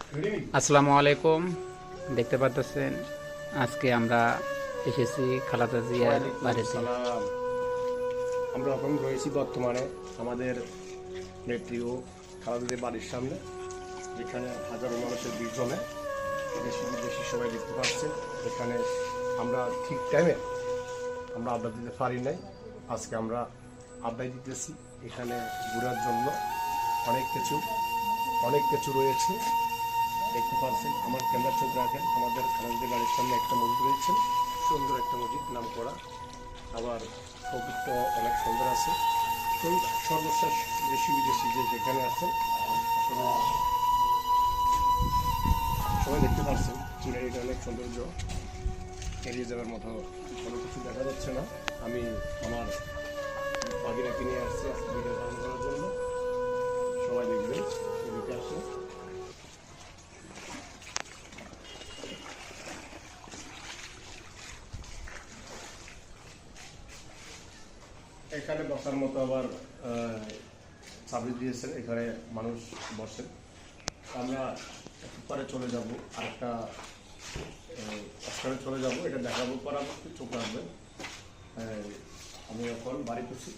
আসসালামু আলাইকুম। দেখতে পাচ্ছেন আজকে আমরা এসেছি খালাদা জিয়ার বাড়িতে। আমরা এখন রয়েছি বর্তমানে আমাদের নেত্রী ও খালাদা জিয়ার বাড়ির সামনে, যেখানে হাজারো মানুষের ভিড় জমে। দেশি বিদেশি সবাই দেখতে পাচ্ছেন। এখানে আমরা ঠিক টাইমে আমরা আড্ডা দিতে পারি নাই। আজকে আমরা আড্ডায় দিতেছি। এখানে ঘোরার জন্য অনেক কিছু রয়েছে, দেখতে পাচ্ছেন। আমার ক্যামেরা চোখ রাখেন। আমাদের খালাদের বাড়ির সামনে একটা মসজিদ রয়েছে, সুন্দর একটা মসজিদ, নাম করা। আবার প্রকৃত অনেক সুন্দর আছে। তো সর্বশেষ দেশি বিদেশি যে যেখানে আছেন সবাই দেখতে পাচ্ছেন। সিনারিটা অনেক সৌন্দর্য, এড়িয়ে যাওয়ার মতো কোনো কিছু দেখা যাচ্ছে না। আমি আমার বাগিনাকে নিয়ে আসছি আজকে ভিডিও ধারণ করার জন্য। সবাই দেখবেন, এদিকে আসে। এখানে বসার মতো আবার সার্ভিস দিয়েছেন, এখানে মানুষ বসে। আমরা একটু পরে চলে যাব, আরেকটা স্থানে চলে যাব, এটা দেখাবো, পরবর্তী চোখ রাখবেন। আমি এখন বাড়ি করছি।